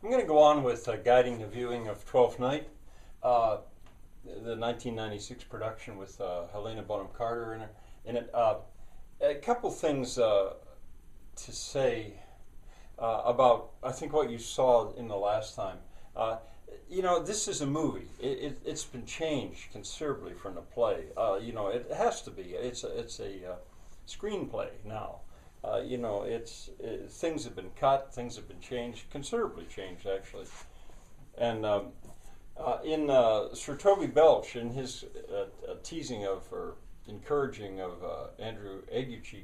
I'm going to go on with guiding the viewing of Twelfth Night, the 1996 production with Helena Bonham Carter in it. A couple things to say about, I think, what you saw in the last time. This is a movie. It's been changed considerably from the play. It has to be. It's a screenplay now. Things have been cut, things have been changed, considerably changed actually. And in Sir Toby Belch, in his teasing of or encouraging of Andrew Aguecheek,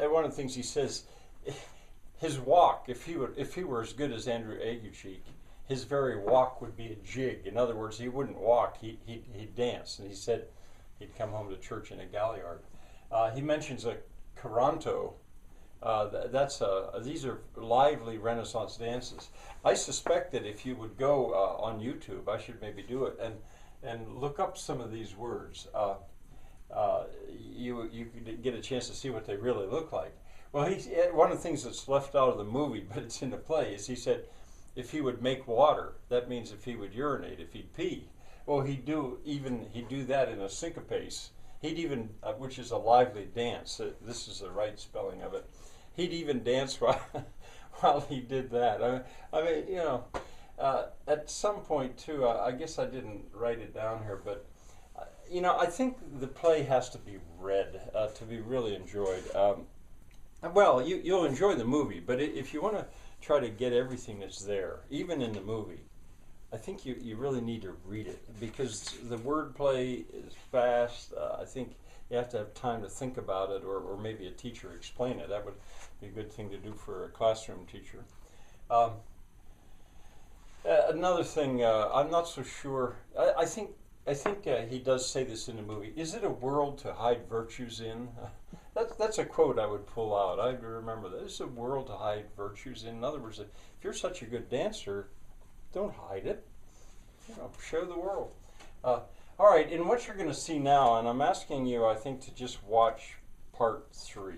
one of the things he says, his walk, if he were as good as Andrew Aguecheek, his very walk would be a jig. In other words, he wouldn't walk, he'd dance. And he said he'd come home to church in a galliard. He mentions a Caranto. These are lively Renaissance dances. I suspect that if you would go on YouTube, I should maybe do it and look up some of these words. You could get a chance to see what they really look like. Well, one of the things that's left out of the movie, but it's in the play, is he said if he would make water, that means if he would urinate, if he'd pee. Well, he'd do that in a syncopace. He'd even, which is a lively dance. This is the right spelling of it. He'd even dance while he did that. At some point too, I guess I didn't write it down here, but I think the play has to be read to be really enjoyed. Well, you'll enjoy the movie, but if you want to try to get everything that's there, even in the movie, I think you really need to read it, because the wordplay is fast. I think you have to have time to think about it, or maybe a teacher explain it. That would be a good thing to do for a classroom teacher. Another thing, I'm not so sure. I think he does say this in the movie. Is it a world to hide virtues in? That's a quote I would pull out. I remember that. It's a world to hide virtues in. In other words, if you're such a good dancer, don't hide it. Show the world. All right, and what you're going to see now, and I'm asking you, I think, to just watch part 3.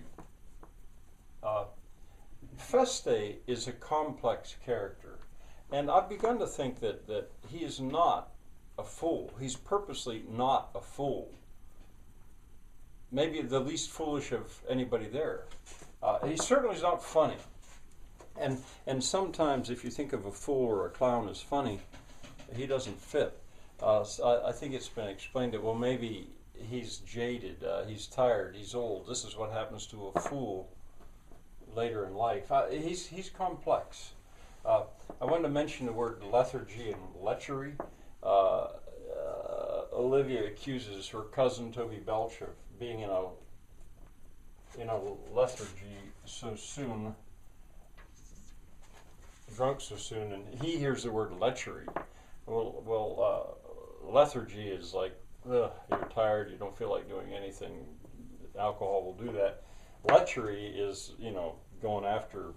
Feste is a complex character, and I've begun to think that he is not a fool. He's purposely not a fool. Maybe the least foolish of anybody there. He certainly is not funny. And sometimes if you think of a fool or a clown as funny, he doesn't fit. So I think it's been explained that, well, maybe he's jaded, he's tired, he's old. This is what happens to a fool later in life. He's complex. I wanted to mention the word lethargy and lechery. Olivia accuses her cousin Toby Belch of being in a lethargy so soon, drunk so soon, and he hears the word lechery. Well, lethargy is like, you're tired, you don't feel like doing anything. Alcohol will do that. Lechery is, going after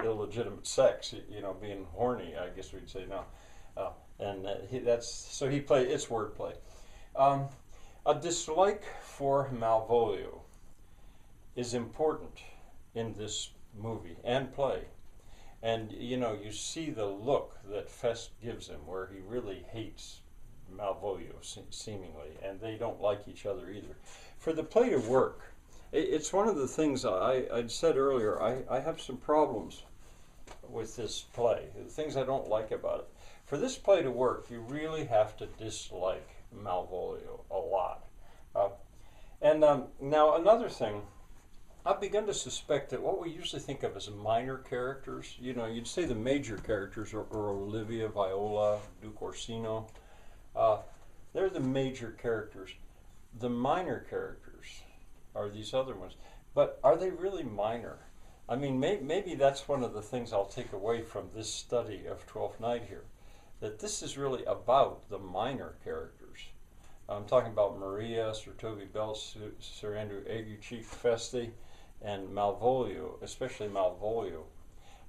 illegitimate sex, being horny, I guess we'd say now. It's wordplay. A dislike for Malvolio is important in this movie and play. And you see the look that Fest gives him, where he really hates Malvolio seemingly, and they don't like each other either. For the play to work, it's one of the things I'd said earlier. I have some problems with this play, the things I don't like about it. For this play to work, you really have to dislike Malvolio a lot. Now another thing, I've begun to suspect that what we usually think of as minor characters, you'd say the major characters are Olivia, Viola, Duke Orsino. They're the major characters. The minor characters are these other ones. But are they really minor? I mean, maybe that's one of the things I'll take away from this study of Twelfth Night here, that this is really about the minor characters. I'm talking about Maria, Sir Toby Belch, Sir Andrew Aguecheek, Feste, and Malvolio, especially Malvolio.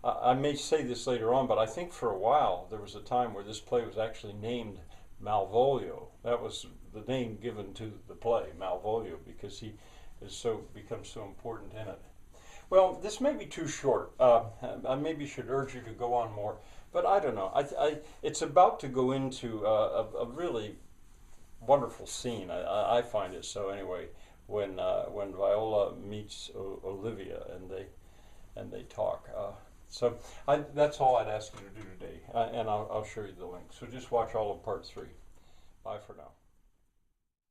I may say this later on, but I think for a while there was a time where this play was actually named Malvolio. That was the name given to the play, Malvolio, because he is becomes so important in it. Well, this may be too short. I maybe should urge you to go on more, but I don't know. It's about to go into a really wonderful scene. I find it so anyway. When Viola meets Olivia and they talk. That's all I'd ask you to do today, and I'll show you the link. So just watch all of part 3. Bye for now.